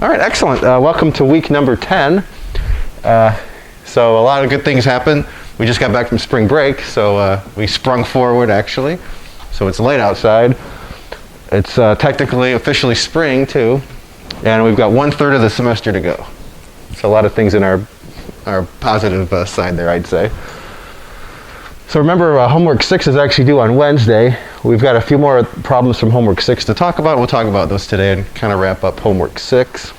All right, excellent. Welcome to week number 10. So a lot of good things happened. We just got back from spring break, so we sprung forward actually. So it's late outside. It's technically officially spring too, and we've got 1/3 of the semester to go. So a lot of things in our positive side there, I'd say. So remember, homework 6 is actually due on Wednesday. We've got a few more problems from homework 6 to talk about. We'll talk about those today and kind of wrap up homework 6.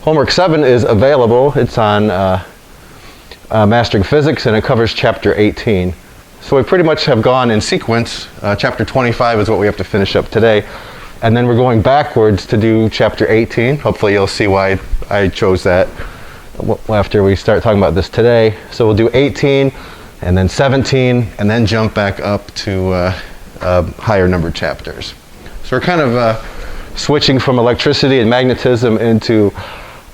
Homework 7 is available. It's on Mastering Physics, and it covers chapter 18. So we pretty much have gone in sequence. Chapter 25 is what we have to finish up today. And then we're going backwards to do chapter 18. Hopefully you'll see why I chose that after we start talking about this today. So we'll do 18, and then 17, and then jump back up to higher numbered chapters. So we're kind of switching from electricity and magnetism into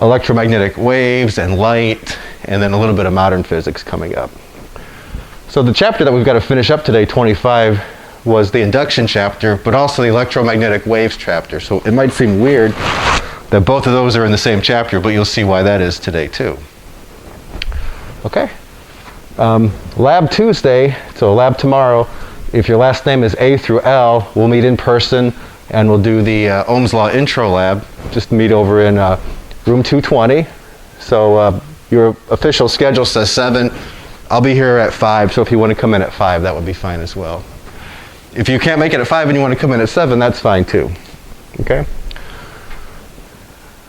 electromagnetic waves and light, and then a little bit of modern physics coming up. So the chapter that we've got to finish up today, 25, was the induction chapter, but also the electromagnetic waves chapter. So it might seem weird that both of those are in the same chapter, but you'll see why that is today too. Okay. Lab Tuesday, so lab tomorrow, if your last name is A through L, we'll meet in person and we'll do the Ohm's Law intro lab. Just meet over in room 220. So your official schedule says 7. I'll be here at 5, so if you want to come in at 5, that would be fine as well. If you can't make it at 5 and you want to come in at 7, that's fine too. Okay?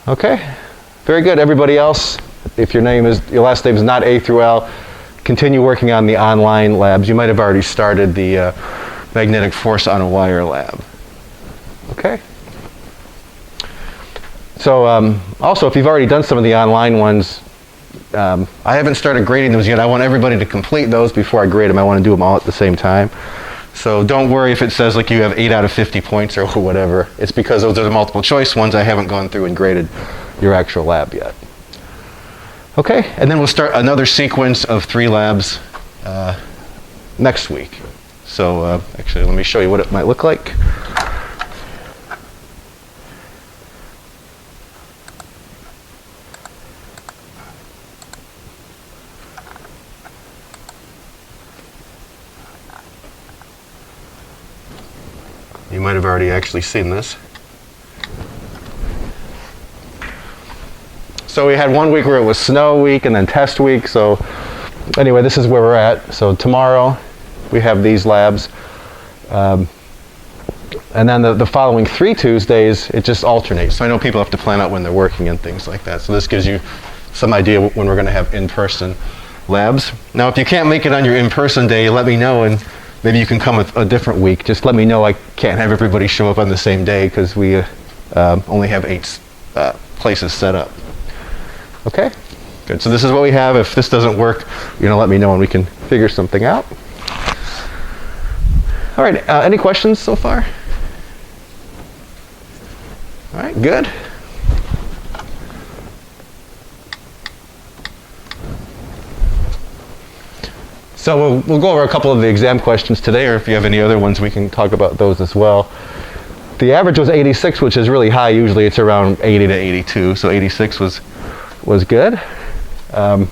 Okay. Very good. Everybody else, if your last name is not A through L, continue working on the online labs. You might have already started the magnetic force on a wire lab. Okay? So also, if you've already done some of the online ones, I haven't started grading those yet. I want everybody to complete those before I grade them. I want to do them all at the same time. So don't worry if it says like you have 8 out of 50 points or whatever. It's because those are the multiple choice ones. I haven't gone through and graded your actual lab yet. Okay, and then we'll start another sequence of 3 labs next week. So actually, let me show you what it might look like. You might have already actually seen this. So we had 1 week where it was snow week and then test week. So anyway, this is where we're at. So tomorrow we have these labs. And then the following 3 Tuesdays, it just alternates. So I know people have to plan out when they're working and things like that. So this gives you some idea when we're going to have in-person labs. Now, if you can't make it on your in-person day, let me know, and maybe you can come a different week. Just let me know. I can't have everybody show up on the same day because we only have 8 places set up. Okay, good. So this is what we have. If this doesn't work, let me know and we can figure something out. All right, any questions so far? All right, good. So we'll go over a couple of the exam questions today, or if you have any other ones, we can talk about those as well. The average was 86, which is really high. Usually it's around 80 to 82, so 86 was good. And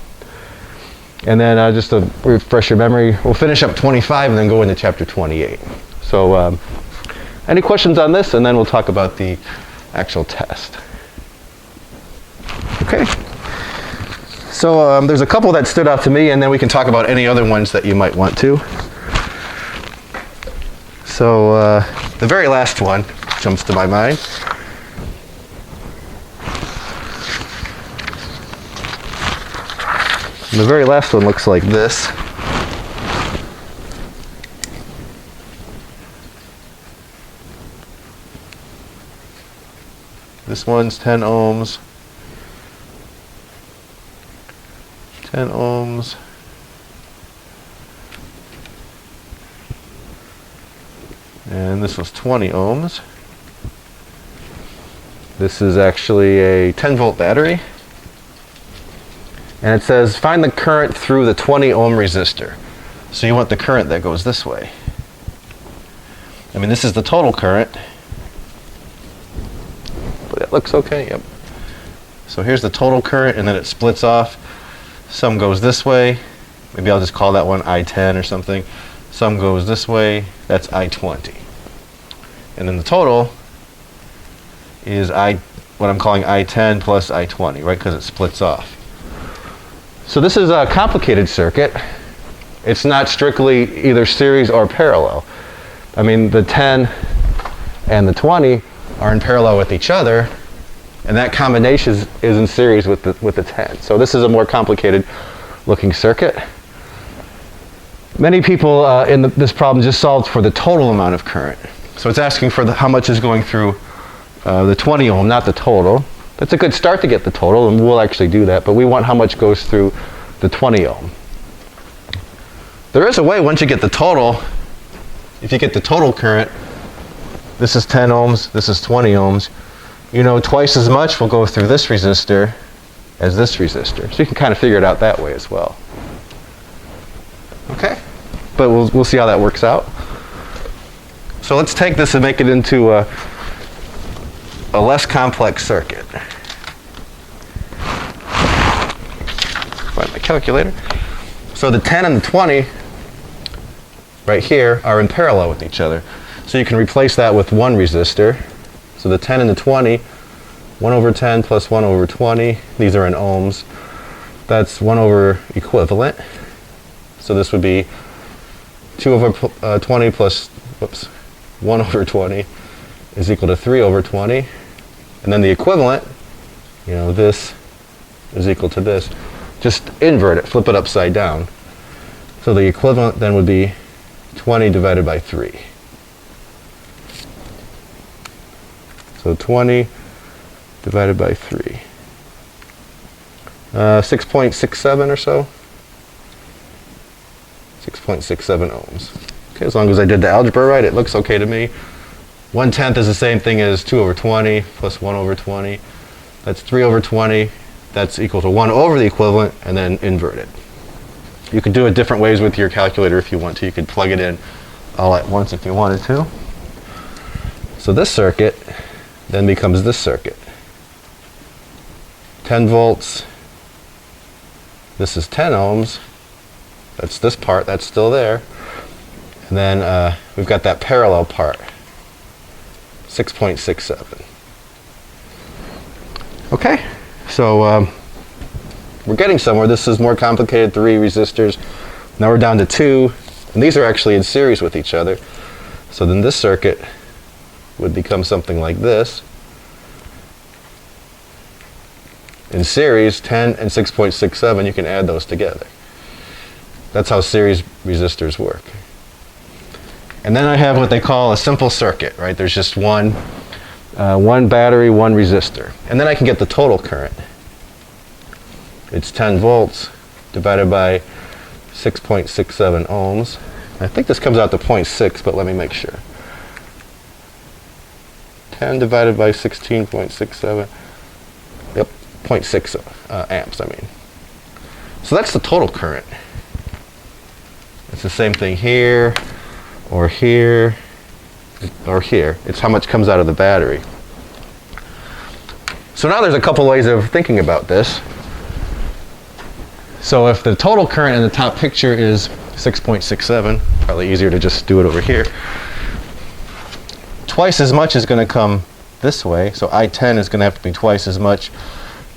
then just to refresh your memory, we'll finish up 25 and then go into chapter 28. So any questions on this, and then we'll talk about the actual test. Okay. So there's a couple that stood out to me, and then we can talk about any other ones that you might want to. So the very last one jumps to my mind. And the very last one looks like this. This one's 10 ohms. 10 ohms. And this was 20 ohms. This is actually a 10 volt battery. And it says find the current through the 20 ohm resistor. So you want the current that goes this way. I mean, this is the total current. That looks okay, yep. So here's the total current, and then it splits off. Some goes this way. Maybe I'll just call that one I-10 or something. Some goes this way. That's I-20. And then the total is what I'm calling I-10 plus I-20, right? Because it splits off. So this is a complicated circuit. It's not strictly either series or parallel. I mean, the 10 and the 20 are in parallel with each other, and that combination is in series with the 10. So this is a more complicated looking circuit. Many people in this problem just solved for the total amount of current. So it's asking for how much is going through the 20 ohm, not the total. That's a good start to get the total, and we'll actually do that, but we want how much goes through the 20 ohm. There is a way, once you get the total, if you get the total current, this is 10 ohms, this is 20 ohms, you know twice as much will go through this resistor as this resistor. So you can kind of figure it out that way as well. Okay? But we'll see how that works out. So let's take this and make it into a less complex circuit. Find my calculator. So the 10 and the 20 right here are in parallel with each other. So you can replace that with one resistor. So the 10 and the 20, 1 over 10 plus 1 over 20, these are in ohms. That's 1 over equivalent. So this would be 2 over 20 plus, 1 over 20 is equal to 3 over 20. And then the equivalent, you know, this is equal to this. Just invert it, flip it upside down. So the equivalent then would be 20 divided by 3. So 20 divided by 3. 6.67 or so. 6.67 ohms. Okay, as long as I did the algebra right, it looks okay to me. 1/10 is the same thing as 2 over 20 plus 1 over 20. That's 3 over 20. That's equal to 1 over the equivalent, and then invert it. You could do it different ways with your calculator if you want to. You could plug it in all at once if you wanted to. So this circuit then becomes this circuit. 10 volts. This is 10 ohms. That's this part. That's still there. And then we've got that parallel part. 6.67. Okay, so we're getting somewhere. This is more complicated, 3 resistors. Now we're down to 2, and these are actually in series with each other. So then this circuit would become something like this. In series, 10 and 6.67, you can add those together. That's how series resistors work. And then I have what they call a simple circuit, right? There's just one battery, one resistor. And then I can get the total current. It's 10 volts divided by 6.67 ohms. I think this comes out to 0.6, but let me make sure. 10 divided by 16.67. Yep, 0.6 amps, I mean. So that's the total current. It's the same thing here, or here, or here. It's how much comes out of the battery. So now there's a couple ways of thinking about this. So if the total current in the top picture is 6.67, probably easier to just do it over here. Twice as much is going to come this way, so I-10 is going to have to be twice as much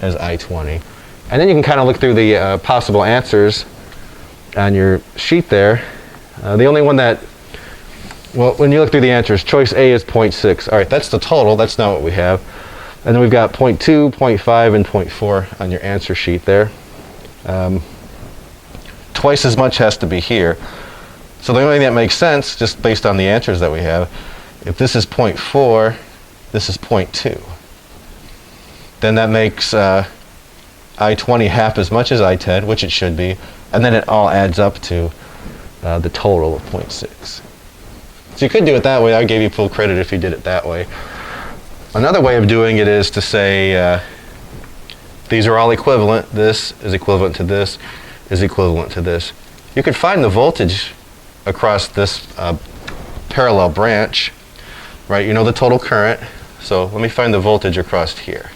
as I-20. And then you can kind of look through the possible answers on your sheet there. The only one that, well, when you look through the answers, choice A is 0.6. All right, that's the total. That's not what we have. And then we've got 0.2, 0.5, and 0.4 on your answer sheet there. Twice as much has to be here. So the only thing that makes sense, just based on the answers that we have, if this is 0.4, this is 0.2. Then that makes I-20 half as much as I-10, which it should be, and then it all adds up to the total of 0.6. So you could do it that way. I gave you full credit if you did it that way. Another way of doing it is to say these are all equivalent. This is equivalent to this, is equivalent to this. You could find the voltage across this parallel branch, right? You know the total current, So let me find the voltage across here.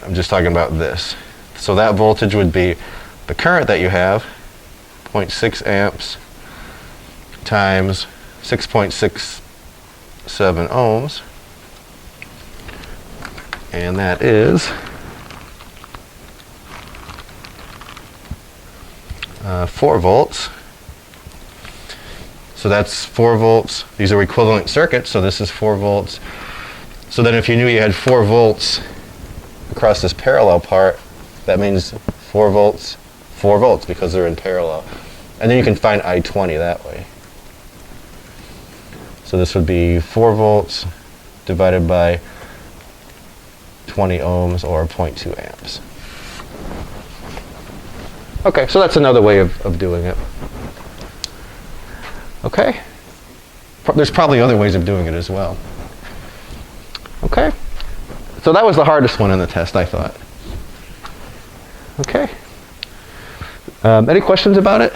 I'm just talking about this. So that voltage would be the current that you have, 0.6 amps times 6.67 ohms. And that is 4 volts. So that's 4 volts. These are equivalent circuits, so this is 4 volts. So then if you knew you had 4 volts across this parallel part, that means 4 volts because they're in parallel. And then you can find I-20 that way. So this would be 4 volts divided by 20 ohms or 0.2 amps. Okay, so that's another way of doing it. Okay? There's probably other ways of doing it as well. Okay? So that was the hardest one in the test, I thought. Okay. Any questions about it?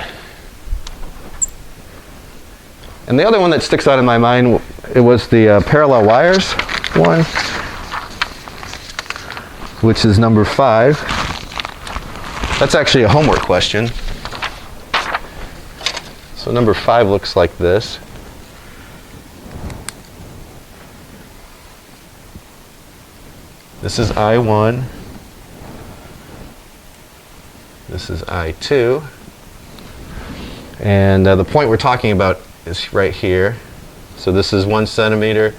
And the other one that sticks out in my mind, it was the parallel wires one, which is number 5. That's actually a homework question. So number 5 looks like this. This is I1. This is I2. And the point we're talking about is right here. So this is 1 centimeter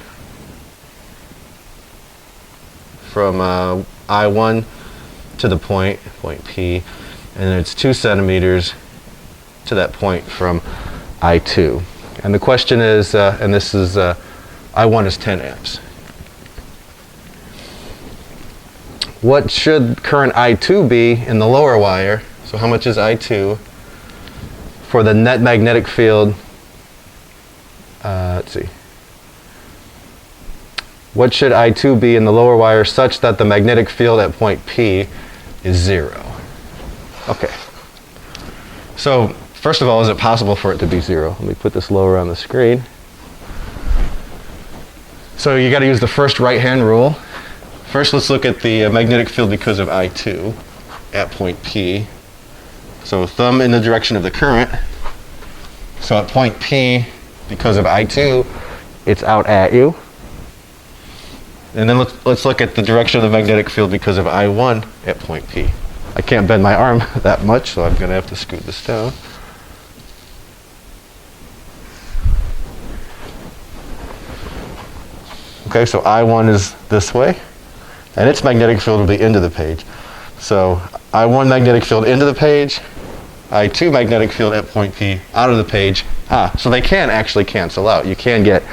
from I1 to the point P, and then it's 2 centimeters to that point from I2. And the question is, and this is, I1 is 10 amps. What should current I2 be in the lower wire? So how much is I2 for the net magnetic field? Let's see. What should I2 be in the lower wire such that the magnetic field at point P is 0? Okay. So first of all, is it possible for it to be 0? Let me put this lower on the screen. So you got to use the first right-hand rule. First, let's look at the magnetic field because of I2 at point P. So thumb in the direction of the current. So at point P, because of I2, it's out at you. And then let's look at the direction of the magnetic field because of I1 at point P. I can't bend my arm that much, so I'm going to have to scoot this down. Okay, so I1 is this way, and its magnetic field will be into the page. So I1 magnetic field into the page, I2 magnetic field at point P out of the page. So they can actually cancel out. You can get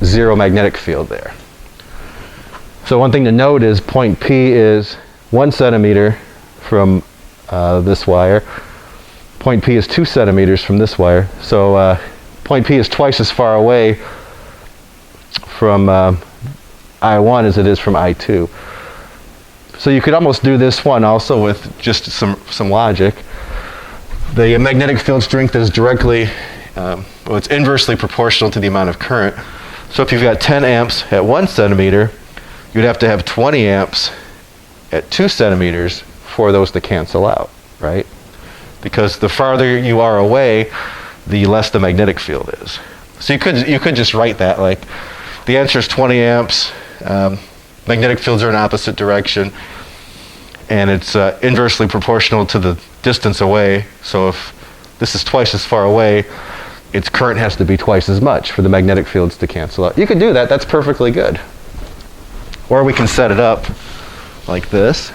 0 magnetic field there. So one thing to note is point P is 1 centimeter from this wire. Point P is 2 centimeters from this wire. So point P is twice as far away from I1 as it is from I2. So you could almost do this one also with just some logic. The magnetic field strength is directly, it's inversely proportional to the amount of current. So if you've got 10 amps at 1 centimeter, you'd have to have 20 amps at 2 centimeters for those to cancel out, right? Because the farther you are away, the less the magnetic field is. So you could just write that like the answer is 20 amps. Magnetic fields are in opposite direction, and it's inversely proportional to the distance away. So if this is twice as far away, its current has to be twice as much for the magnetic fields to cancel out. You could do that. That's perfectly good. Or we can set it up like this.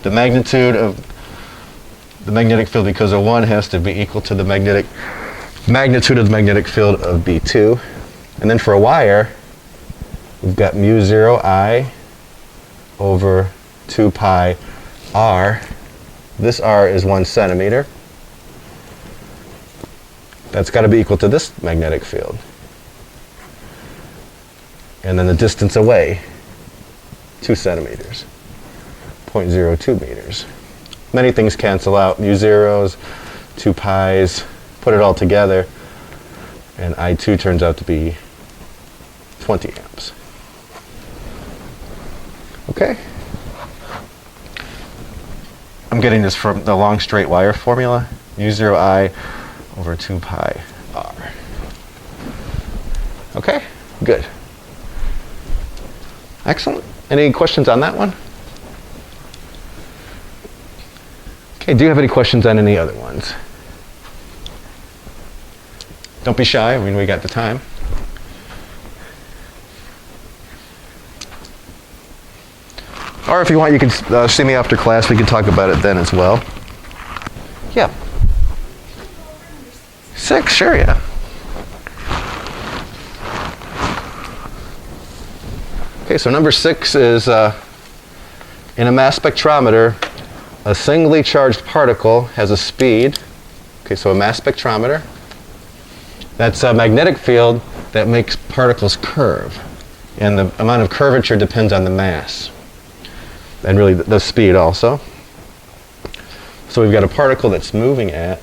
The magnitude of the magnetic field because of 1 has to be equal to the magnitude of the magnetic field of B2. And then for a wire, we've got mu 0 I over 2 pi r. This r is 1 centimeter. That's got to be equal to this magnetic field. And then the distance away, 2 centimeters, 0.02 meters. Many things cancel out. Mu zeros, 2 pi's, put it all together, and I2 turns out to be 20 amps. Okay. I'm getting this from the long straight wire formula, U0I over 2 pi R. Okay, good. Excellent. Any questions on that one? Okay, do you have any questions on any other ones? Don't be shy, I mean, we got the time. Or if you want, you can see me after class. We can talk about it then as well. Yeah. 6, sure, yeah. Okay, so number 6 is in a mass spectrometer, a singly charged particle has a speed. Okay, so a mass spectrometer. That's a magnetic field that makes particles curve. And the amount of curvature depends on the mass. And really the speed also. So we've got a particle that's moving at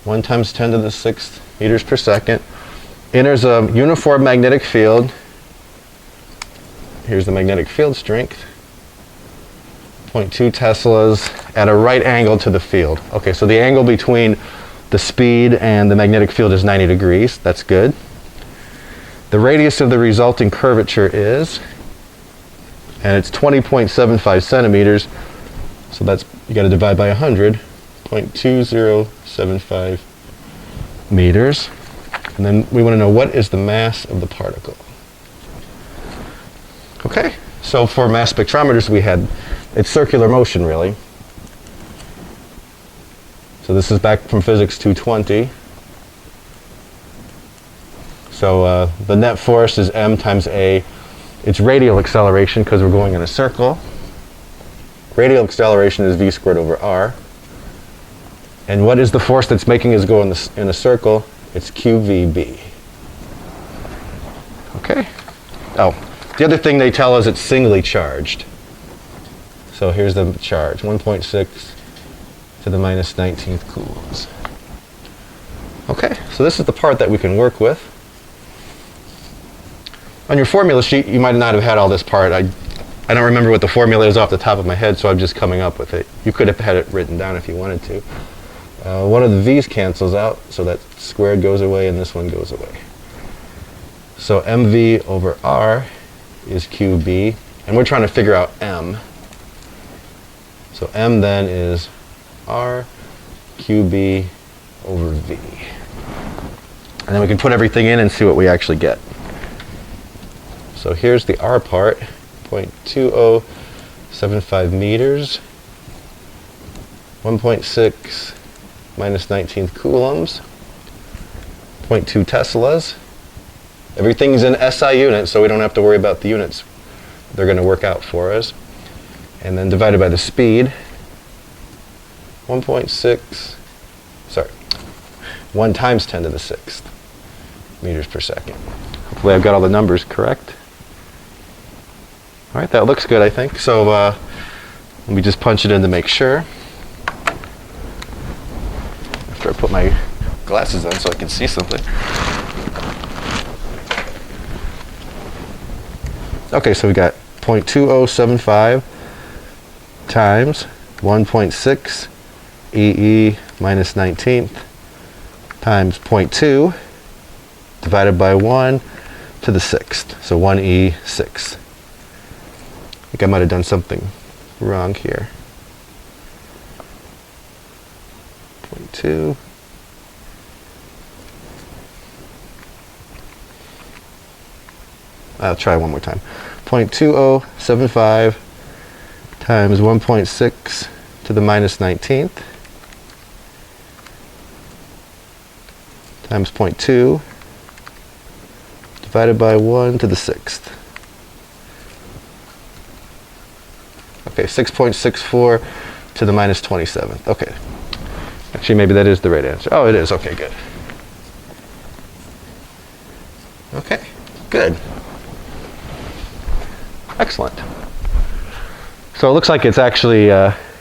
1 times 10 to the 6th meters per second. Enters a uniform magnetic field. Here's the magnetic field strength. 0.2 teslas at a right angle to the field. Okay, so the angle between the speed and the magnetic field is 90 degrees. That's good. The radius of the resulting curvature is, and it's 20.75 centimeters, so that's, you got to divide by 100, 0.2075 meters. And then we want to know what is the mass of the particle. Okay, so for mass spectrometers we had, it's circular motion really. So this is back from physics 220. So the net force is m times a. It's radial acceleration because we're going in a circle. Radial acceleration is v squared over r. And what is the force that's making us go in a circle? It's qvb. Okay. Oh, the other thing they tell us, it's singly charged. So here's the charge, 1.6 to the minus 19th coulombs. Okay, so this is the part that we can work with. On your formula sheet, you might not have had all this part. I don't remember what the formula is off the top of my head, so I'm just coming up with it. You could have had it written down if you wanted to. One of the v's cancels out, so that squared goes away and this one goes away. So mv over r is qb, and we're trying to figure out m. So m then is r qb over v. And then we can put everything in and see what we actually get. So here's the r part, 0.2075 meters, 1.6 minus 19th coulombs, 0.2 teslas. Everything's in SI units, so we don't have to worry about the units. They're going to work out for us. And then divided by the speed, 1 times 10 to the 6th meters per second. Hopefully I've got all the numbers correct. All right, that looks good, I think. So let me just punch it in to make sure. After I put my glasses on so I can see something. Okay, so we got 0.2075 times 1.6 EE minus 19th times 0.2 divided by 1 to the 6th. So 1E6. I think I might have done something wrong here. 0.2. I'll try one more time. 0.2075 times 1.6 to the minus 19th times 0.2 divided by 1 to the 6th. Okay, 6.64 to the minus 27th. Okay. Actually, maybe that is the right answer. Oh, it is. Okay, good. Okay, good. Excellent. So it looks like it's actually,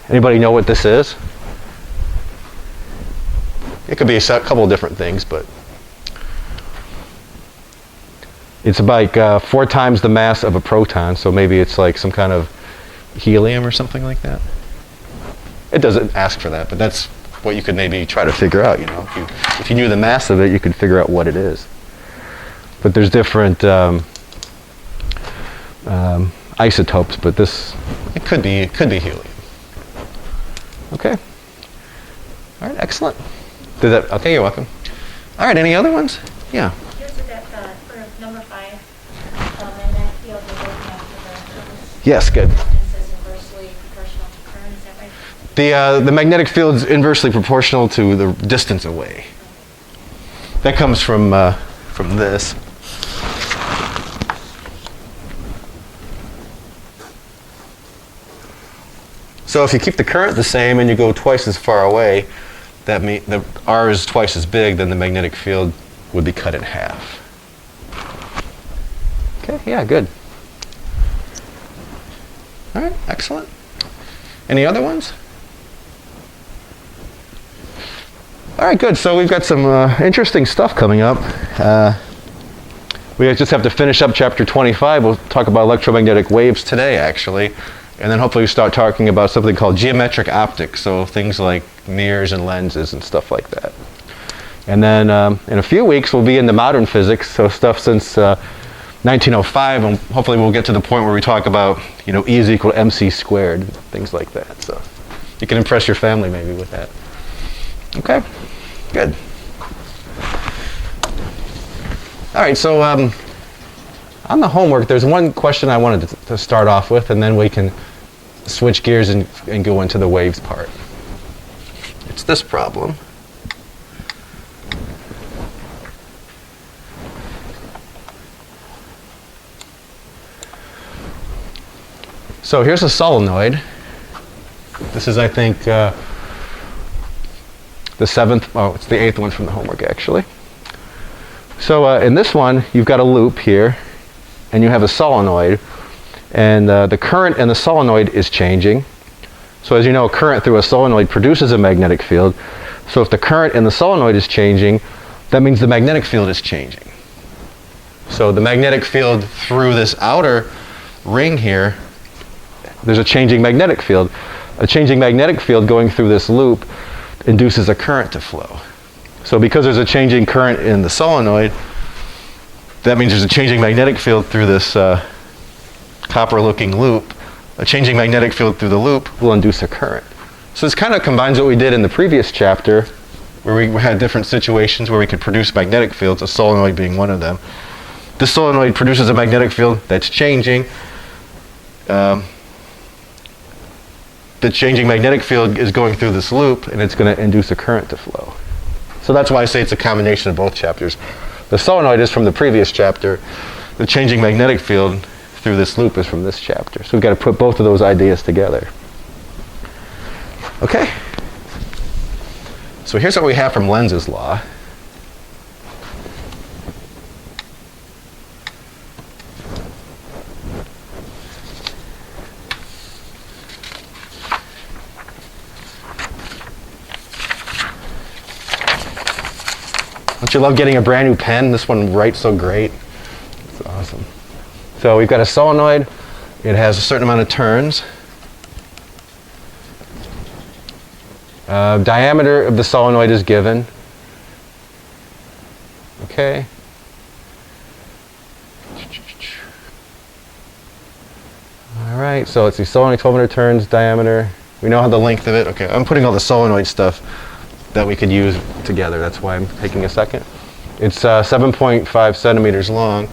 anybody know what this is? It could be a couple of different things, but It's like 4 times the mass of a proton, so maybe it's like some kind of helium or something like that. It doesn't ask for that, but that's what you could maybe try to figure out, you know. If you knew the mass of it, you could figure out what it is. But there's different isotopes, but it could be helium. Okay. All right, excellent. Okay, you're welcome. All right, any other ones? Yeah. Here's that for number 5, magnetic field we're looking at Yes, good. distance is inversely proportional to current, is that right? The magnetic field is inversely proportional to the distance away. That comes from this. So if you keep the current the same and you go twice as far away, that means the R is twice as big, then the magnetic field would be cut in half. Okay, yeah, good. All right, excellent. Any other ones? All right, good. So we've got some interesting stuff coming up. We just have to finish up chapter 25. We'll talk about electromagnetic waves today, actually. And then hopefully we start talking about something called geometric optics, so things like mirrors and lenses and stuff like that. And then in a few weeks we'll be into modern physics, so stuff since 1905, and hopefully we'll get to the point where we talk about, you know, E is equal to mc squared, things like that. So you can impress your family maybe with that. Okay, good. All right, so on the homework, there's one question I wanted to start off with, and then we can switch gears and go into the waves part. It's this problem. So here's a solenoid. This is, I think, the 7th, oh, it's the 8th one from the homework, actually. So in this one, you've got a loop here, and you have a solenoid, and the current in the solenoid is changing. So as you know, current through a solenoid produces a magnetic field. So if the current in the solenoid is changing, that means the magnetic field is changing. So the magnetic field through this outer ring here, there's a changing magnetic field. A changing magnetic field going through this loop induces a current to flow. So because there's a changing current in the solenoid, that means there's a changing magnetic field through this copper-looking loop. A changing magnetic field through the loop will induce a current. So this kind of combines what we did in the previous chapter, where we had different situations where we could produce magnetic fields, a solenoid being one of them. This solenoid produces a magnetic field that's changing. The changing magnetic field is going through this loop, and it's going to induce a current to flow. So that's why I say it's a combination of both chapters. The solenoid is from the previous chapter. The changing magnetic field through this loop is from this chapter. So we've got to put both of those ideas together. Okay? So here's what we have from Lenz's law. Don't you love getting a brand new pen? This one writes so great. It's awesome. So we've got a solenoid. It has a certain amount of turns. Diameter of the solenoid is given. Okay. All right, so let's see, solenoid 1200 turns, diameter. We know how the length of it. Okay, I'm putting all the solenoid stuff that we could use together. That's why I'm taking a second. It's 7.5 centimeters long,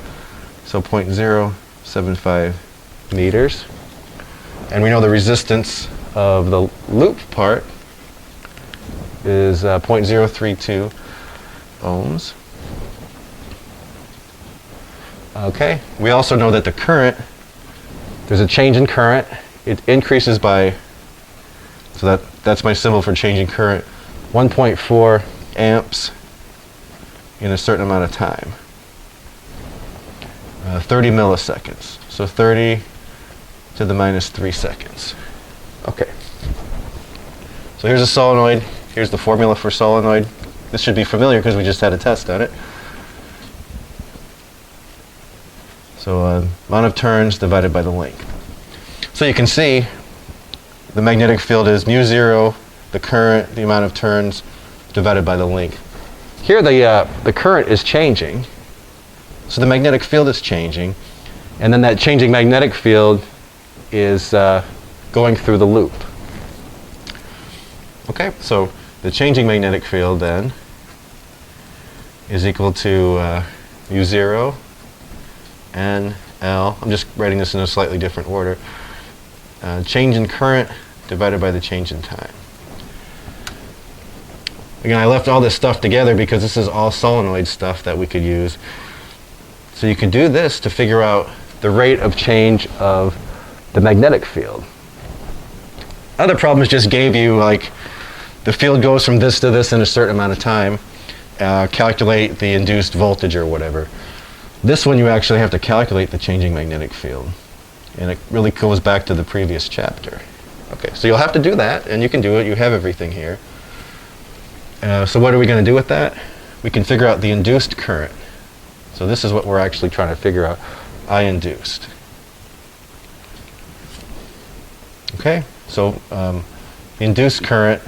so 0.075 meters. And we know the resistance of the loop part is 0.032 ohms. Okay, we also know that the current, there's a change in current. It increases by, so that's my symbol for changing current, 1.4 amps in a certain amount of time. 30 milliseconds. So 30 to the minus 3 seconds. Okay. So here's a solenoid. Here's the formula for solenoid. This should be familiar because we just had a test on it. So amount of turns divided by the length. So you can see the magnetic field is mu zero, the current, the amount of turns divided by the length. Here the current is changing, so the magnetic field is changing, and then that changing magnetic field is going through the loop. Okay, so the changing magnetic field then is equal to mu zero n L. I'm just writing this in a slightly different order. Change in current divided by the change in time. Again, I left all this stuff together because this is all solenoid stuff that we could use. So you can do this to figure out the rate of change of the magnetic field. Other problems just gave you like the field goes from this to this in a certain amount of time. Calculate the induced voltage or whatever. This one you actually have to calculate the changing magnetic field. And it really goes back to the previous chapter. Okay, so you'll have to do that, and you can do it. You have everything here. So what are we going to do with that? We can figure out the induced current. So this is what we're actually trying to figure out. I induced. Okay, so the induced current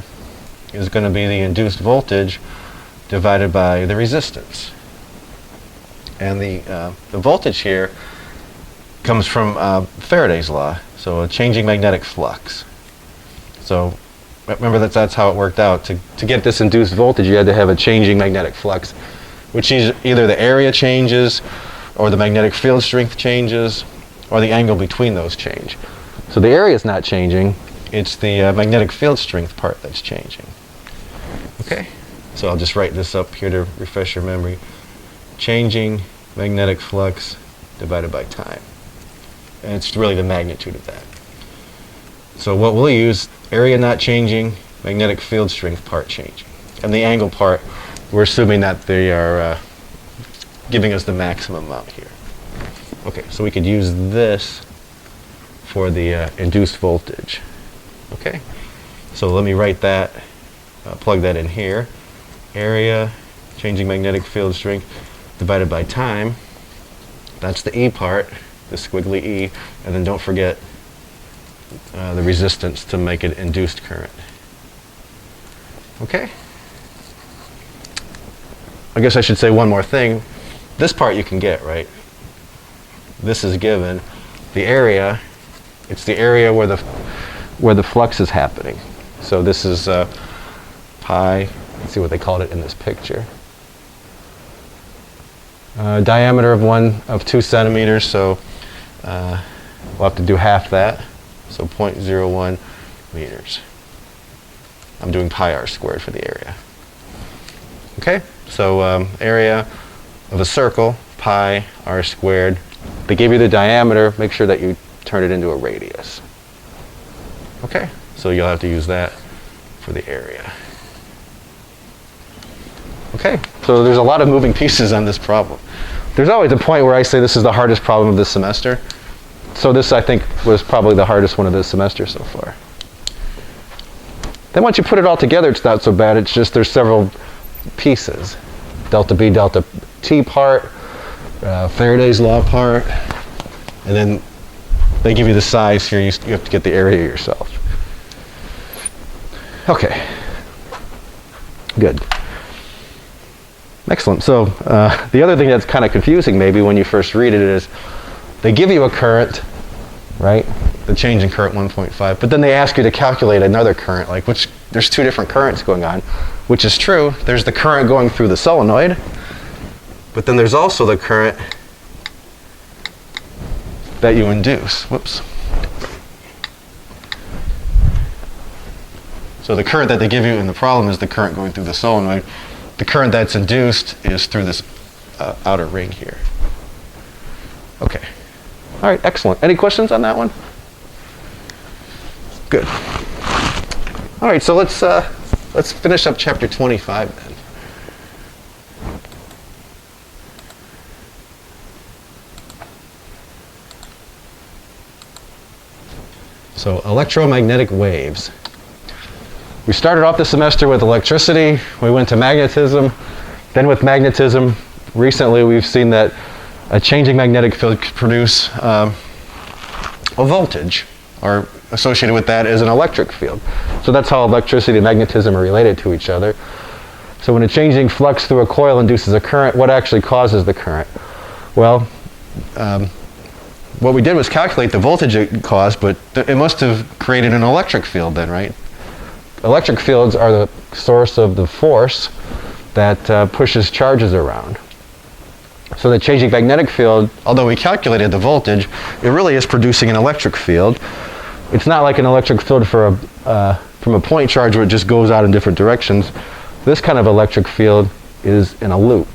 is going to be the induced voltage divided by the resistance. And the voltage here comes from Faraday's law, so a changing magnetic flux. So remember that's how it worked out. To get this induced voltage, you had to have a changing magnetic flux, which is either the area changes, or the magnetic field strength changes, or the angle between those change. So the area is not changing, it's the magnetic field strength part that's changing. Okay, so I'll just write this up here to refresh your memory. Changing magnetic flux divided by time. And it's really the magnitude of that. So what we'll use, area not changing, magnetic field strength part changing. And the angle part, we're assuming that they are giving us the maximum amount here. Okay, so we could use this for the induced voltage. Okay, so let me write that, plug that in here. Area, changing magnetic field strength divided by time. That's the E part, the squiggly E, and then don't forget the resistance to make it induced current. Okay? I guess I should say one more thing. This part you can get, right? This is given. The area, it's the area where the flux is happening. So this is pi, let's see what they called it in this picture. Diameter of 2 centimeters, so we'll have to do half that, so 0.01 meters. I'm doing pi r squared for the area. Okay, so area of a circle, pi r squared. They give you the diameter, make sure that you turn it into a radius. Okay, so you'll have to use that for the area. Okay, so there's a lot of moving pieces on this problem. There's always a point where I say this is the hardest problem of this semester. So this, I think, was probably the hardest one of this semester so far. Then once you put it all together, it's not so bad. It's just there's several pieces. Delta B, delta T part, Faraday's law part, and then they give you the size here. You have to get the area yourself. Okay, good. Excellent. So the other thing that's kind of confusing maybe when you first read it is they give you a current, right? The change in current 1.5, but then they ask you to calculate another current, like which there's two different currents going on, which is true. There's the current going through the solenoid, but then there's also the current that you induce. Whoops. So the current that they give you in the problem is the current going through the solenoid. The current that's induced is through this outer ring here. Okay. All right, excellent. Any questions on that one? Good. All right, so let's finish up chapter 25 then. So electromagnetic waves. We started off the semester with electricity, we went to magnetism, then with magnetism, recently we've seen that a changing magnetic field could produce a voltage, or associated with that is an electric field. So that's how electricity and magnetism are related to each other. So when a changing flux through a coil induces a current, what actually causes the current? Well, what we did was calculate the voltage it caused, but it must have created an electric field then, right? Electric fields are the source of the force that pushes charges around. So the changing magnetic field, although we calculated the voltage, it really is producing an electric field. It's not like an electric field for from a point charge where it just goes out in different directions. This kind of electric field is in a loop.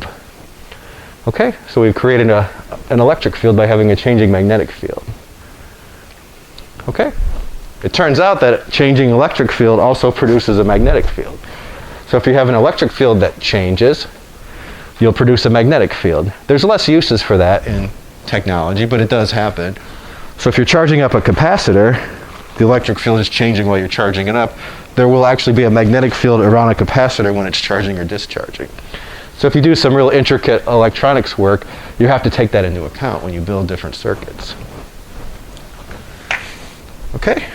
Okay, so we've created an electric field by having a changing magnetic field. Okay, it turns out that changing electric field also produces a magnetic field. So if you have an electric field that changes, you'll produce a magnetic field. There's less uses for that in technology, but it does happen. So if you're charging up a capacitor, the electric field is changing while you're charging it up. There will actually be a magnetic field around a capacitor when it's charging or discharging. So if you do some real intricate electronics work, you have to take that into account when you build different circuits. Okay?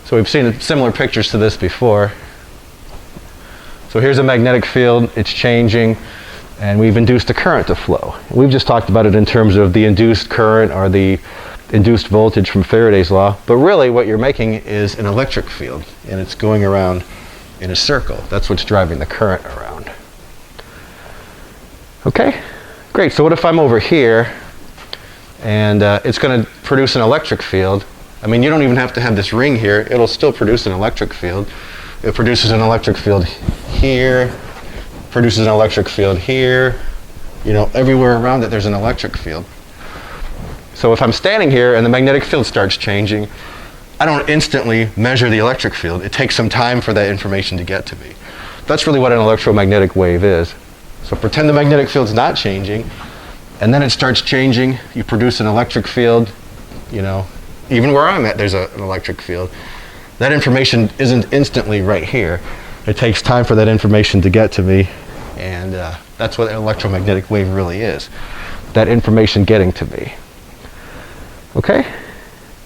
So we've seen similar pictures to this before. So here's a magnetic field, it's changing, and we've induced a current to flow. We've just talked about it in terms of the induced current or the induced voltage from Faraday's law, but really what you're making is an electric field, and it's going around in a circle. That's what's driving the current around. Okay, great. So what if I'm over here and it's going to produce an electric field? I mean, you don't even have to have this ring here. It'll still produce an electric field. It produces an electric field here, produces an electric field here. You know, everywhere around it there's an electric field. So if I'm standing here and the magnetic field starts changing, I don't instantly measure the electric field. It takes some time for that information to get to me. That's really what an electromagnetic wave is. So pretend the magnetic field's not changing, and then it starts changing. You produce an electric field. You know, even where I'm at, there's an electric field. That information isn't instantly right here. It takes time for that information to get to me, and that's what an electromagnetic wave really is. That information getting to me. Okay?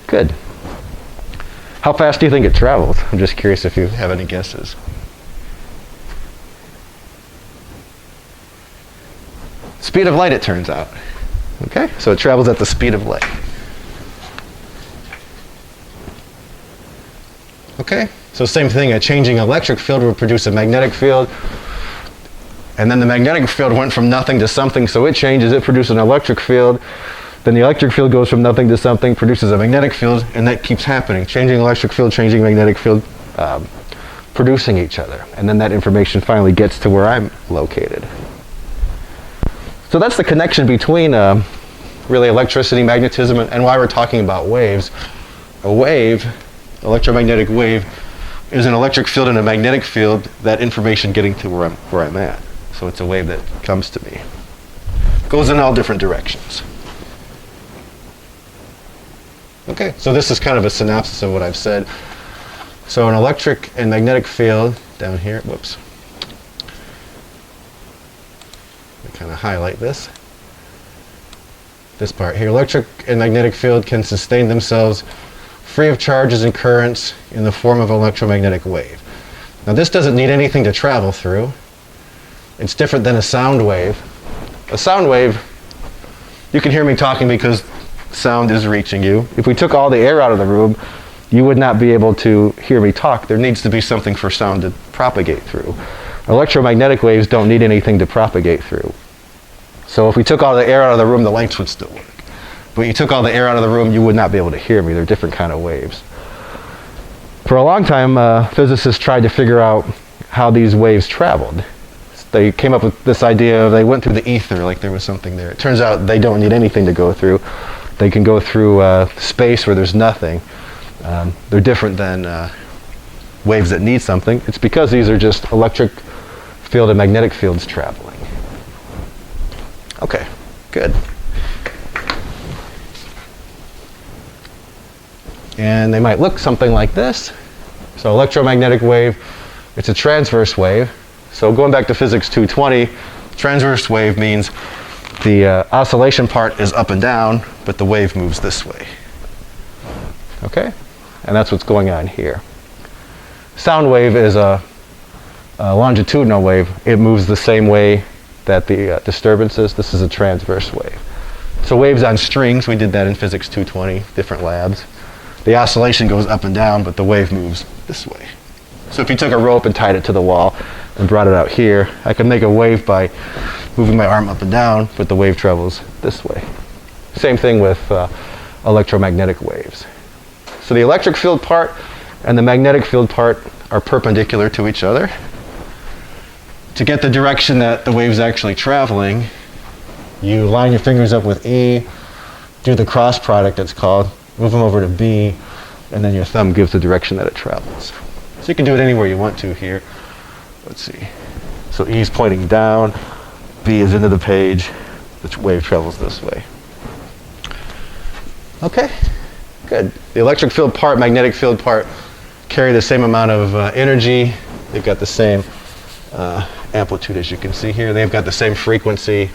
Good. How fast do you think it travels? I'm just curious if you have any guesses. Speed of light, it turns out. Okay, so it travels at the speed of light. Okay, so same thing, a changing electric field will produce a magnetic field, and then the magnetic field went from nothing to something, so it changes, it produces an electric field. Then the electric field goes from nothing to something, produces a magnetic field, and that keeps happening. Changing electric field, changing magnetic field, producing each other. And then that information finally gets to where I'm located. So that's the connection between really electricity, magnetism, and why we're talking about waves. A wave, electromagnetic wave, is an electric field and a magnetic field, that information getting to where I'm at. So it's a wave that comes to me. Goes in all different directions. Okay, so this is kind of a synopsis of what I've said. So an electric and magnetic field down here, whoops. Let me kind of highlight this part here. Electric and magnetic field can sustain themselves free of charges and currents in the form of an electromagnetic wave. Now this doesn't need anything to travel through. It's different than a sound wave. A sound wave, you can hear me talking because sound is reaching you. If we took all the air out of the room, you would not be able to hear me talk. There needs to be something for sound to propagate through. Electromagnetic waves don't need anything to propagate through. So if we took all the air out of the room, the lights would still work. But you took all the air out of the room, you would not be able to hear me. They're different kind of waves. For a long time, physicists tried to figure out how these waves traveled. They came up with this idea of they went through the ether, like there was something there. It turns out they don't need anything to go through. They can go through space where there's nothing. They're different than waves that need something. It's because these are just electric field and magnetic fields traveling. Okay, good. And they might look something like this. So electromagnetic wave, it's a transverse wave. So going back to physics 220, Transverse wave means the oscillation part is up and down, but the wave moves this way. Okay? And that's what's going on here. Sound wave is a longitudinal wave. It moves the same way that the disturbance is. This is a transverse wave. So waves on strings, we did that in Physics 220, different labs. The oscillation goes up and down, but the wave moves this way. So if you took a rope and tied it to the wall and brought it out here, I could make a wave by moving my arm up and down, but the wave travels this way. Same thing with electromagnetic waves. So the electric field part and the magnetic field part are perpendicular to each other. To get the direction that the wave's actually traveling, you line your fingers up with E, do the cross product it's called, move them over to B, and then your thumb gives the direction that it travels. So you can do it anywhere you want to here. Let's see. So E is pointing down, B is into the page, the wave travels this way. Okay, good. The electric field part, magnetic field part carry the same amount of energy. They've got the same amplitude as you can see here. They've got the same frequency.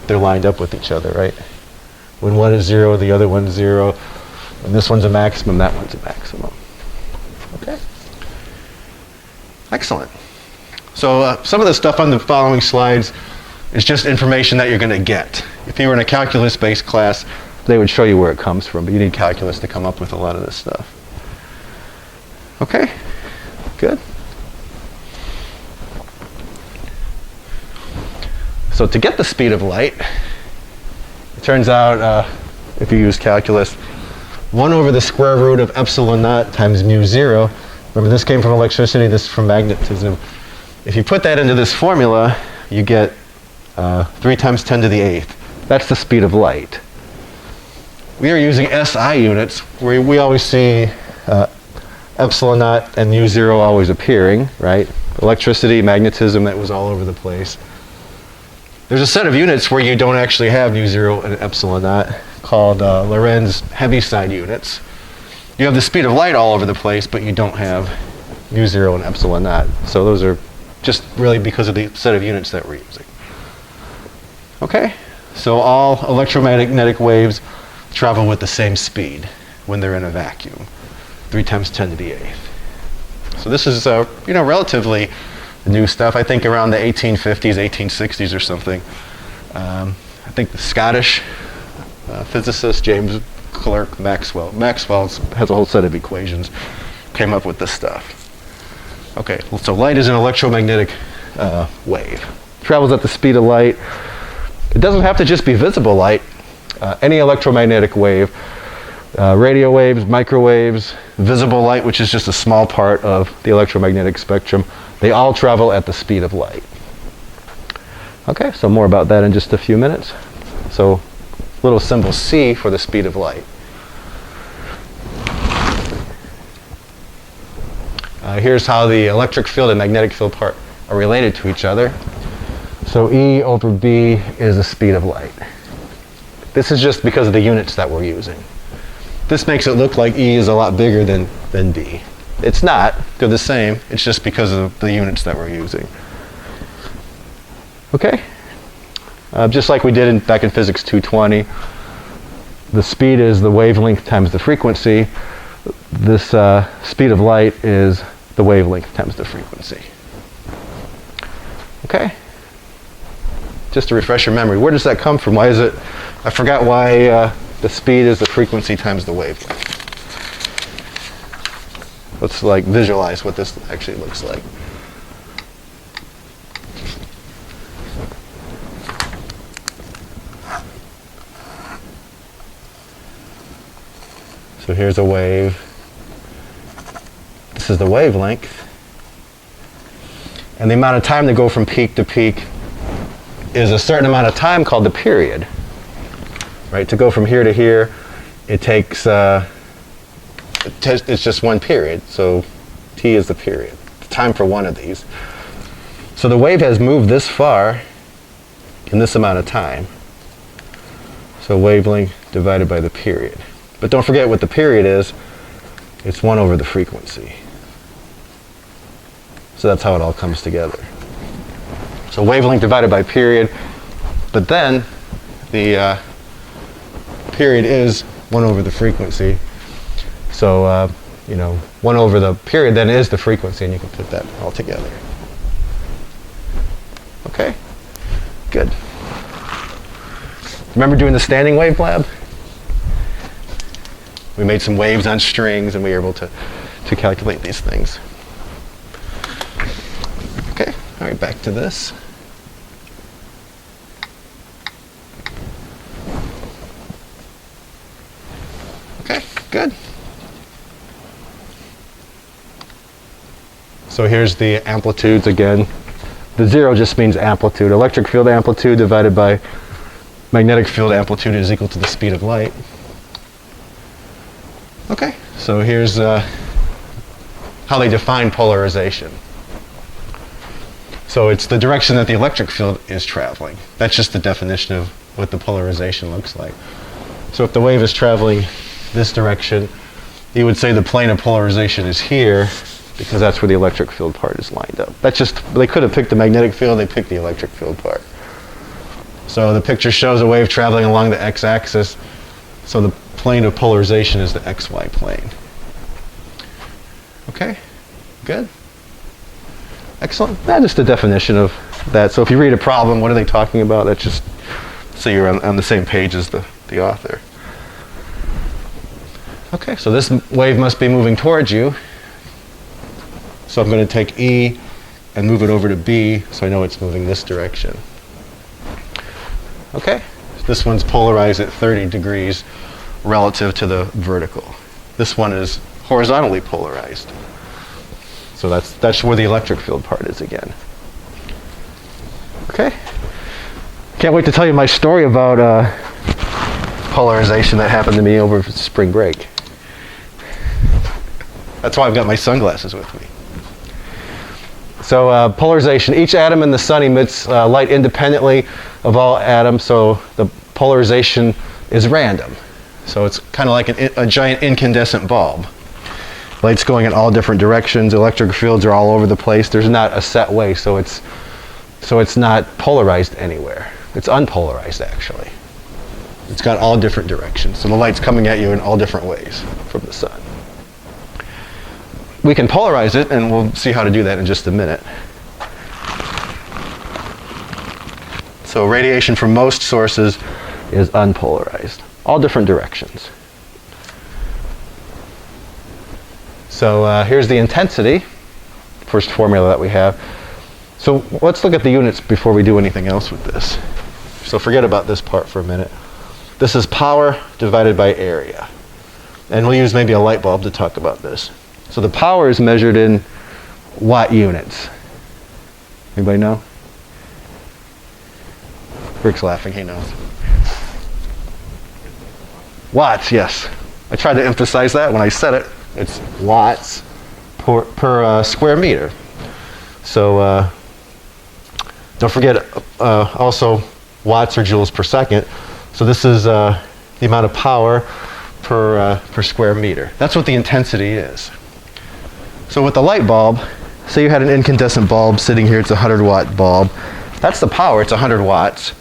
They're lined up with each other, right? When one is 0, the other one's 0. When this one's a maximum, that one's a maximum. Okay? Excellent. So some of the stuff on the following slides is just information that you're going to get. If you were in a calculus-based class, they would show you where it comes from, but you need calculus to come up with a lot of this stuff. Okay? Good. So to get the speed of light, it turns out, if you use calculus, 1 over the square root of epsilon naught times mu 0. Remember, this came from electricity, this is from magnetism. If you put that into this formula, you get 3 times 10 to the 8th. That's the speed of light. We are using SI units, where we always see epsilon naught and mu 0 always appearing, right? Electricity, magnetism, that was all over the place. There's a set of units where you don't actually have mu 0 and epsilon naught, called Lorentz Heaviside units. You have the speed of light all over the place, but you don't have mu 0 and epsilon naught. So those are just really because of the set of units that we're using. Okay, so all electromagnetic waves travel with the same speed when they're in a vacuum, 3 times 10 to the 8th. So this is relatively new stuff. I think around the 1850s, 1860s or something. I think the Scottish physicist James Clerk Maxwell has a whole set of equations, came up with this stuff. Okay, so light is an electromagnetic wave. Travels at the speed of light. It doesn't have to just be visible light. Any electromagnetic wave, radio waves, microwaves, visible light, which is just a small part of the electromagnetic spectrum, they all travel at the speed of light. Okay, so more about that in just a few minutes. So, little symbol C for the speed of light. Here's how the electric field and magnetic field part are related to each other. So E over B is the speed of light. This is just because of the units that we're using. This makes it look like E is a lot bigger than B. It's not. They're the same. It's just because of the units that we're using. Okay? Just like we did back in Physics 220, the speed is the wavelength times the frequency. This speed of light is the wavelength times the frequency. Okay? Just to refresh your memory, where does that come from? Why is it? I forgot why the speed is the frequency times the wavelength. Let's visualize what this actually looks like. So here's a wave. This is the wavelength. And the amount of time to go from peak to peak is a certain amount of time called the period. Right? To go from here to here, it takes, it's just one period. So T is the period. The time for one of these. So the wave has moved this far in this amount of time. So wavelength divided by the period. But don't forget what the period is. It's 1 over the frequency. So that's how it all comes together. So wavelength divided by period, but then the period is 1 over the frequency. So, 1 over the period then is the frequency, and you can put that all together. Okay, good. Remember doing the standing wave lab? We made some waves on strings, and we were able to calculate these things. Okay, all right, back to this. Okay, good. So here's the amplitudes again. The 0 just means amplitude. Electric field amplitude divided by magnetic field amplitude is equal to the speed of light. Okay, so here's how they define polarization. So it's the direction that the electric field is traveling. That's just the definition of what the polarization looks like. So if the wave is traveling this direction, you would say the plane of polarization is here, because that's where the electric field part is lined up. That's just, they could have picked the magnetic field, they picked the electric field part. So the picture shows a wave traveling along the x-axis, so the plane of polarization is the xy plane. Okay, good. Excellent. That's just the definition of that. So if you read a problem, what are they talking about? That's just so you're on the same page as the author. Okay, so this wave must be moving towards you. So I'm going to take E and move it over to B, so I know it's moving this direction. Okay, this one's polarized at 30 degrees relative to the vertical. This one is horizontally polarized. So that's where the electric field part is again. Okay, can't wait to tell you my story about polarization that happened to me over spring break. That's why I've got my sunglasses with me. So polarization, each atom in the sun emits light independently of all atoms, so the polarization is random. So it's kind of like a giant incandescent bulb. Light's going in all different directions, electric fields are all over the place. There's not a set way, so it's not polarized anywhere. It's unpolarized actually. It's got all different directions, so the light's coming at you in all different ways from the sun. We can polarize it, and we'll see how to do that in just a minute. So radiation from most sources is unpolarized, all different directions. So here's the intensity, first formula that we have. So let's look at the units before we do anything else with this. So forget about this part for a minute. This is power divided by area. And we'll use maybe a light bulb to talk about this. So the power is measured in watt units. Anybody know? Rick's laughing, he knows. Watts, yes. I tried to emphasize that when I said it. It's watts per square meter. So don't forget also watts or joules per second. So this is the amount of power per square meter. That's what the intensity is. So with the light bulb, say you had an incandescent bulb sitting here, it's a 100 watt bulb. That's the power, it's 100 watts.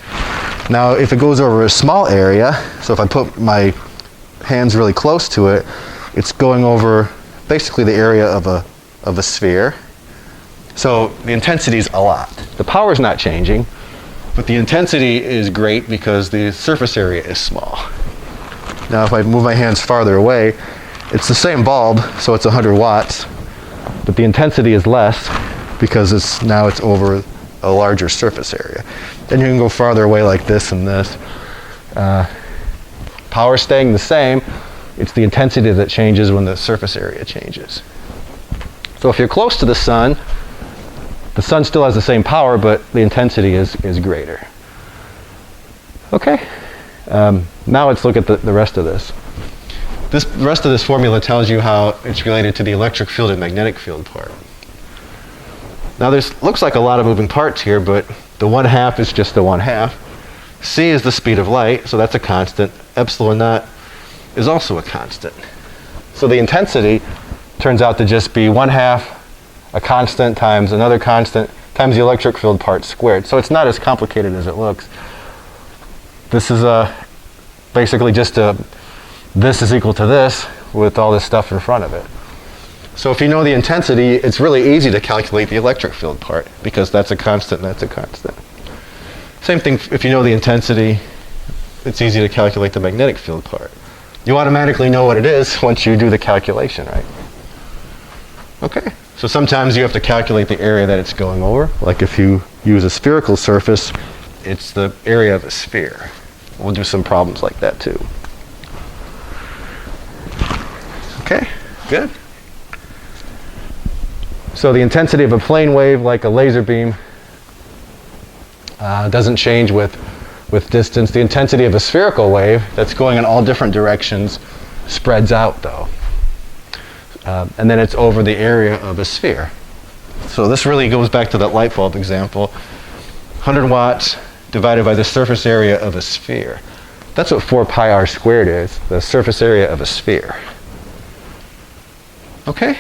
Now if it goes over a small area, so if I put my hands really close to it, it's going over basically the area of a sphere. So the intensity is a lot. The power is not changing, but the intensity is great because the surface area is small. Now if I move my hands farther away, it's the same bulb, so it's 100 watts, but the intensity is less because now it's over a larger surface area. Then you can go farther away like this and this. Power staying the same, it's the intensity that changes when the surface area changes. So if you're close to the sun still has the same power, but the intensity is greater. Okay, now let's look at the rest of this. The rest of this formula tells you how it's related to the electric field and magnetic field part. Now looks like a lot of moving parts here, but the 1/2 is just the 1/2. C is the speed of light, so that's a constant. Epsilon naught is also a constant. So the intensity turns out to just be 1/2 a constant times another constant times the electric field part squared. So it's not as complicated as it looks. This is basically just this is equal to this with all this stuff in front of it. So if you know the intensity, it's really easy to calculate the electric field part because that's a constant and that's a constant. Same thing if you know the intensity, it's easy to calculate the magnetic field part. You automatically know what it is once you do the calculation, right? Okay, so sometimes you have to calculate the area that it's going over. Like if you use a spherical surface, it's the area of a sphere. We'll do some problems like that too. Okay, good. So the intensity of a plane wave, like a laser beam, doesn't change with distance. The intensity of a spherical wave that's going in all different directions spreads out though. And then it's over the area of a sphere. So this really goes back to that light bulb example. 100 watts divided by the surface area of a sphere. That's what 4 pi r squared is, the surface area of a sphere. Okay?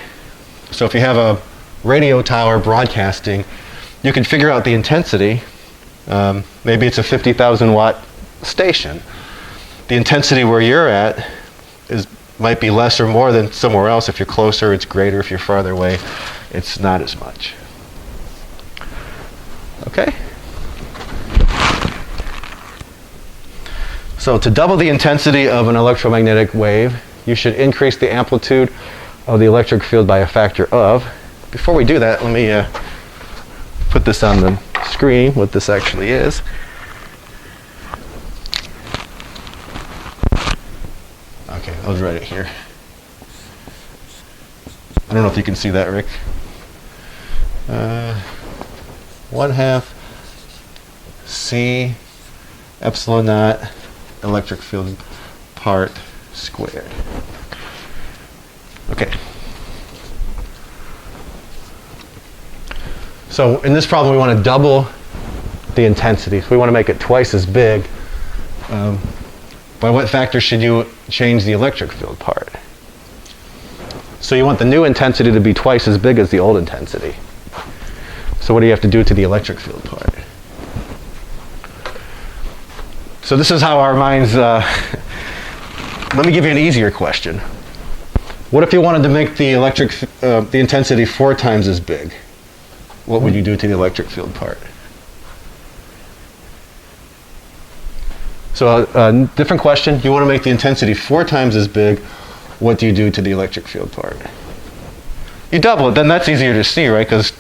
So if you have a radio tower broadcasting, you can figure out the intensity. Maybe it's a 50,000 watt station. The intensity where you're at might be less or more than somewhere else. If you're closer, it's greater. If you're farther away, it's not as much. Okay? So to double the intensity of an electromagnetic wave, you should increase the amplitude of the electric field by a factor of. Before we do that, let me put this on the screen, what this actually is. Okay, I'll write it here. I don't know if you can see that, Rick. 1/2 C epsilon naught electric field part squared. Okay. So in this problem, we want to double the intensity. So we want to make it twice as big. By what factor should you change the electric field part? So you want the new intensity to be twice as big as the old intensity. So what do you have to do to the electric field part? So this is how our minds... let me give you an easier question. What if you wanted to make the the intensity 4 times as big? What would you do to the electric field part? So a different question. You want to make the intensity 4 times as big. What do you do to the electric field part? You double it. Then that's easier to see, right? Because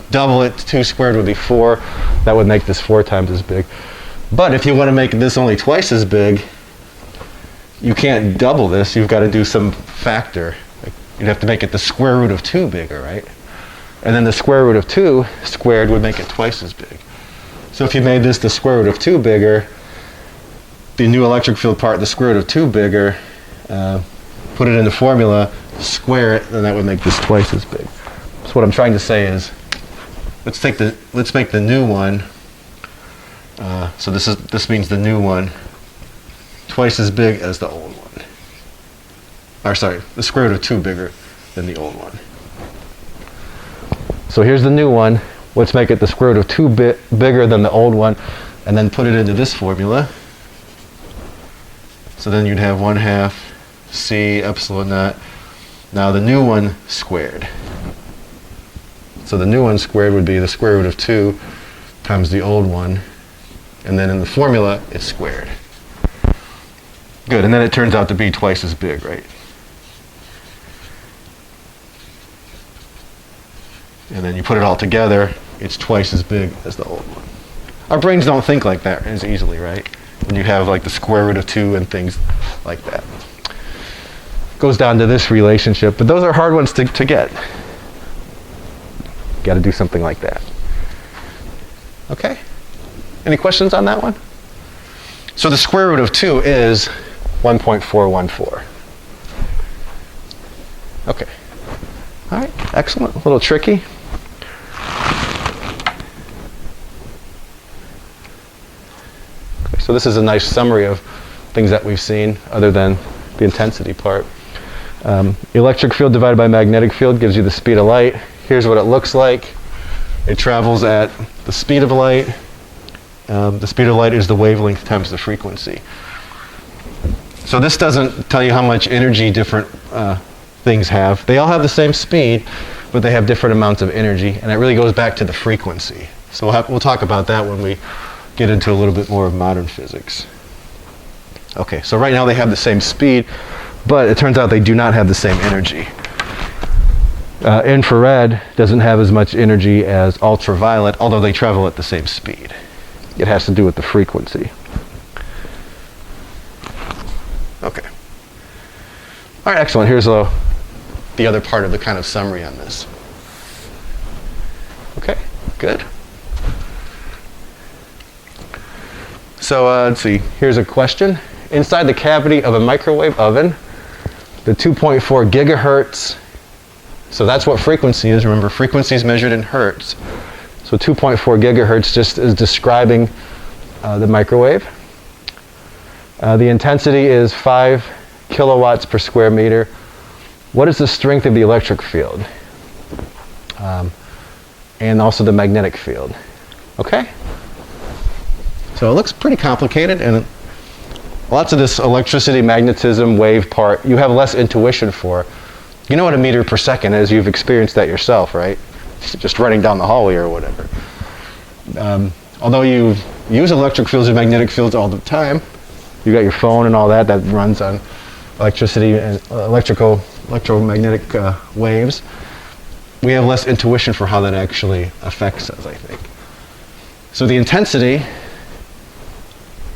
double it, 2 squared would be 4. That would make this 4 times as big. But if you want to make this only twice as big, you can't double this. You've got to do some factor. You'd have to make it the square root of 2 bigger, right? And then the square root of 2 squared would make it twice as big. So if you made this the square root of 2 bigger, the new electric field part, the square root of 2 bigger, put it in the formula, square it, then that would make this twice as big. So what I'm trying to say is, let's make the new one. So this means the new one twice as big as the old one. Or sorry, the square root of 2 bigger than the old one. So here's the new one. Let's make it the square root of 2 bigger than the old one, and then put it into this formula. So then you'd have 1/2 C epsilon naught. Now the new one squared. So the new one squared would be the square root of 2 times the old one, and then in the formula it's squared. Good, and then it turns out to be twice as big, right? And then you put it all together, it's twice as big as the old one. Our brains don't think like that as easily, right? When you have like the square root of 2 and things like that. Goes down to this relationship, but those are hard ones to get. Got to do something like that. Okay? Any questions on that one? So the square root of 2 is 1.414. Okay. All right, excellent. A little tricky. Okay, so this is a nice summary of things that we've seen other than the intensity part. Electric field divided by magnetic field gives you the speed of light. Here's what it looks like. It travels at the speed of light. The speed of light is the wavelength times the frequency. So this doesn't tell you how much energy different things have. They all have the same speed, but they have different amounts of energy, and it really goes back to the frequency. So we'll talk about that when we get into a little bit more of modern physics. Okay, so right now they have the same speed, but it turns out they do not have the same energy. Infrared doesn't have as much energy as ultraviolet, although they travel at the same speed. It has to do with the frequency. Okay. All right, excellent. Here's the other part of the kind of summary on this. Okay, good. So let's see. Here's a question. Inside the cavity of a microwave oven, the 2.4 gigahertz, so that's what frequency is. Remember, frequency is measured in hertz. So 2.4 gigahertz just is describing the microwave. The intensity is 5 kilowatts per square meter. What is the strength of the electric field? And also the magnetic field. Okay? So it looks pretty complicated, and lots of this electricity, magnetism, wave part, you have less intuition for. You know what a meter per second is. You've experienced that yourself, right? Just running down the hallway or whatever. Although you use electric fields and magnetic fields all the time, you got your phone and all that runs on electricity and electromagnetic waves. We have less intuition for how that actually affects us, I think. So the intensity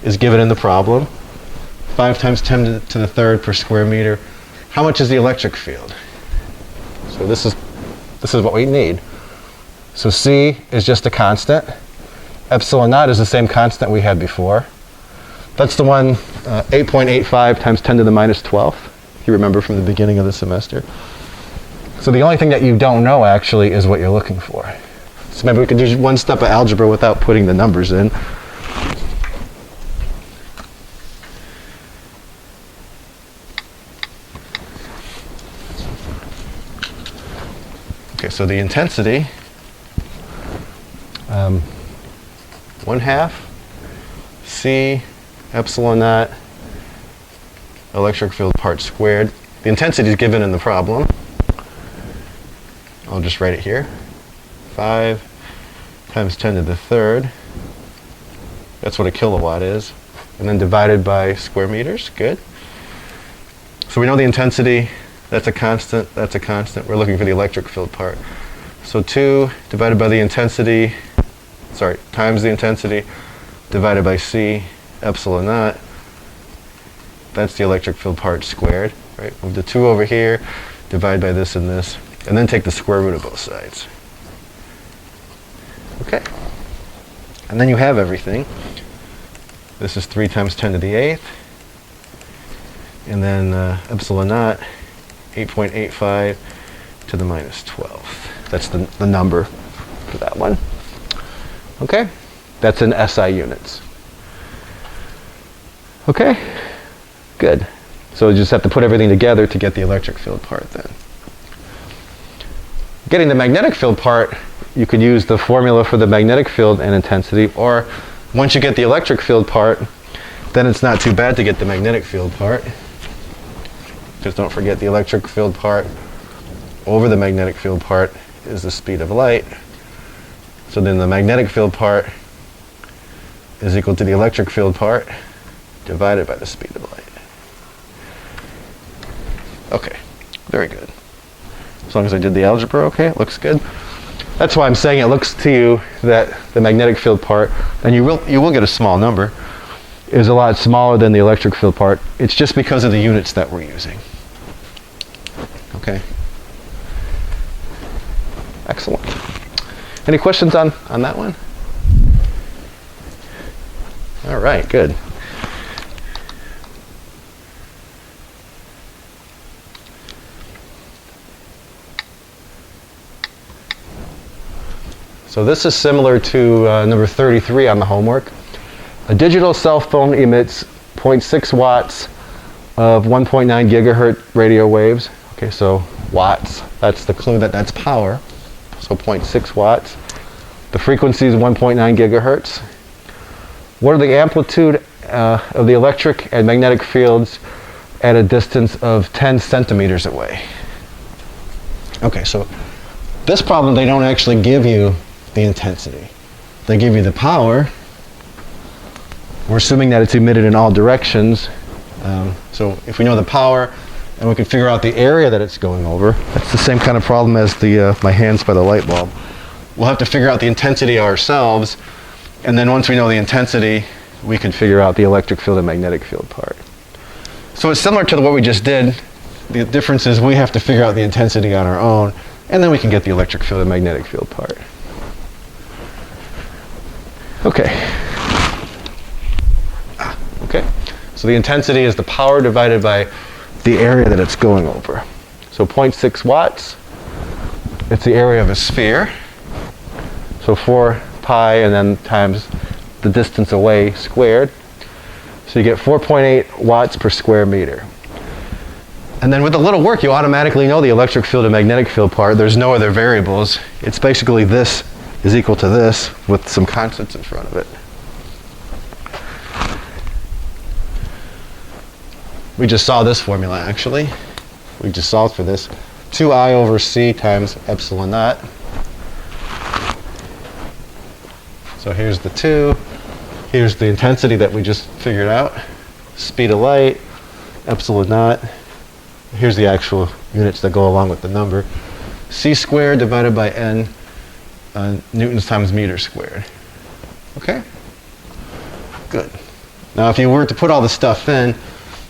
is given in the problem. 5 times 10 to the third per square meter. How much is the electric field? So this is what we need. So C is just a constant. Epsilon naught is the same constant we had before. That's the one 8.85 times 10 to the minus 12, if you remember from the beginning of the semester. So the only thing that you don't know actually is what you're looking for. So maybe we could do one step of algebra without putting the numbers in. Okay, so the intensity, 1/2 C epsilon naught electric field part squared. The intensity is given in the problem. I'll just write it here. 5 times 10 to the third. That's what a kilowatt is. And then divided by square meters. Good. So we know the intensity. That's a constant. That's a constant. We're looking for the electric field part. So 2 divided by the intensity, times the intensity, divided by C epsilon naught. That's the electric field part squared. Right? Move the 2 over here, divide by this and this, and then take the square root of both sides. Okay. And then you have everything. This is 3 times 10 to the 8th. And then epsilon naught, 8.85 to the minus 12. That's the number for that one. Okay? That's in SI units. Okay? Good. So you just have to put everything together to get the electric field part then. Getting the magnetic field part, you could use the formula for the magnetic field and intensity, or once you get the electric field part, then it's not too bad to get the magnetic field part. Just don't forget the electric field part over the magnetic field part is the speed of light. So then the magnetic field part is equal to the electric field part divided by the speed of light. Okay, very good. As long as I did the algebra okay, it looks good. That's why I'm saying it looks to you that the magnetic field part, and you will get a small number, is a lot smaller than the electric field part. It's just because of the units that we're using. Okay. Excellent. Any questions on that one? All right, good. So this is similar to number 33 on the homework. A digital cell phone emits 0.6 watts of 1.9 gigahertz radio waves. Okay, so watts, that's the clue that that's power. So 0.6 watts. The frequency is 1.9 gigahertz. What are the amplitude of the electric and magnetic fields at a distance of 10 centimeters away? Okay, so this problem, they don't actually give you the intensity. They give you the power. We're assuming that it's emitted in all directions. So if we know the power and we can figure out the area that it's going over, that's the same kind of problem as the my hands by the light bulb. We'll have to figure out the intensity ourselves, and then once we know the intensity, we can figure out the electric field and magnetic field part. So it's similar to what we just did. The difference is we have to figure out the intensity on our own, and then we can get the electric field and magnetic field part. Okay. Okay. So the intensity is the power divided by the area that it's going over. So 0.6 watts, it's the area of a sphere. So 4 pi and then times the distance away squared. So you get 4.8 watts per square meter. And then with a little work, you automatically know the electric field and magnetic field part. There's no other variables. It's basically this is equal to this with some constants in front of it. We just saw this formula actually. We just solved for this. 2I over C times epsilon naught. So here's the 2. Here's the intensity that we just figured out. Speed of light, epsilon naught. Here's the actual units that go along with the number. C squared divided by N newtons times meter squared. Okay? Good. Now if you were to put all the stuff in,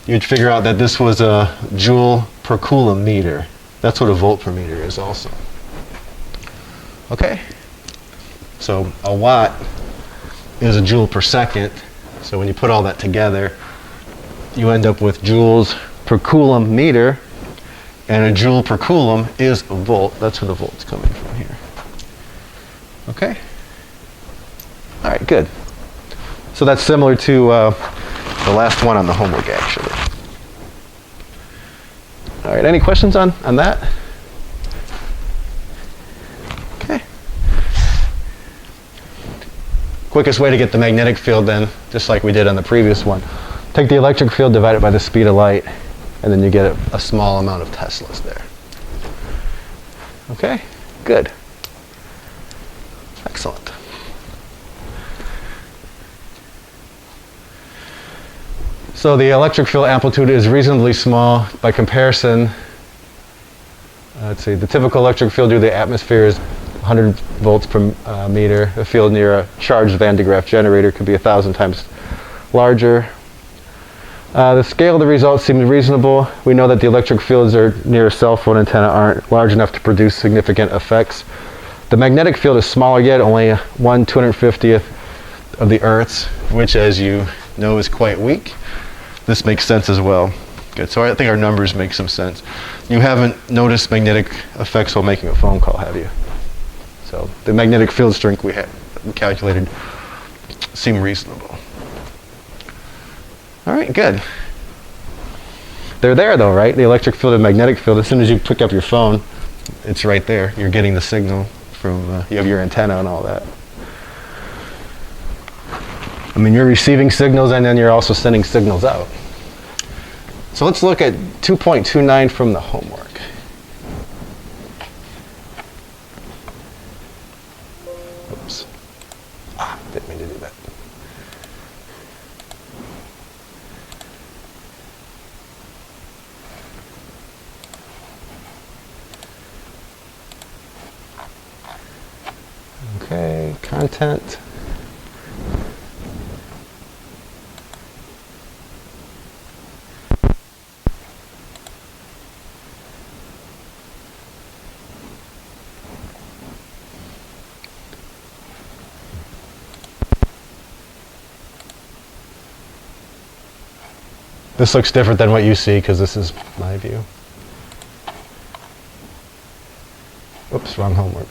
you'd figure out that this was a joule per coulomb meter. That's what a volt per meter is also. Okay? So a watt is a joule per second. So when you put all that together, you end up with joules per coulomb meter, and a joule per coulomb is a volt. That's where the volt's coming from here. Okay? All right, good. So that's similar to the last one on the homework, actually. All right, any questions on that? Okay. Quickest way to get the magnetic field then, just like we did on the previous one. Take the electric field, divide it by the speed of light, and then you get a small amount of Teslas there. Okay, good. Excellent. So the electric field amplitude is reasonably small. By comparison, let's see, the typical electric field due to the atmosphere is 100 volts per meter. A field near a charged Van de Graaff generator could be 1,000 times larger. The scale of the results seems reasonable. We know that the electric fields are near a cell phone antenna aren't large enough to produce significant effects. The magnetic field is smaller yet, only 1/250th of the Earth's, which, as you know, is quite weak. This makes sense as well. Good, so I think our numbers make some sense. You haven't noticed magnetic effects while making a phone call, have you? So the magnetic field strength we calculated seem reasonable. All right, good. They're there though, right? The electric field and magnetic field, as soon as you pick up your phone, it's right there. You're getting the signal from, you have your antenna and all that. I mean, you're receiving signals and then you're also sending signals out. So let's look at 2.29 from the homework. Oops. Didn't mean to do that. Okay, content. This looks different than what you see because this is my view. Oops, wrong homework.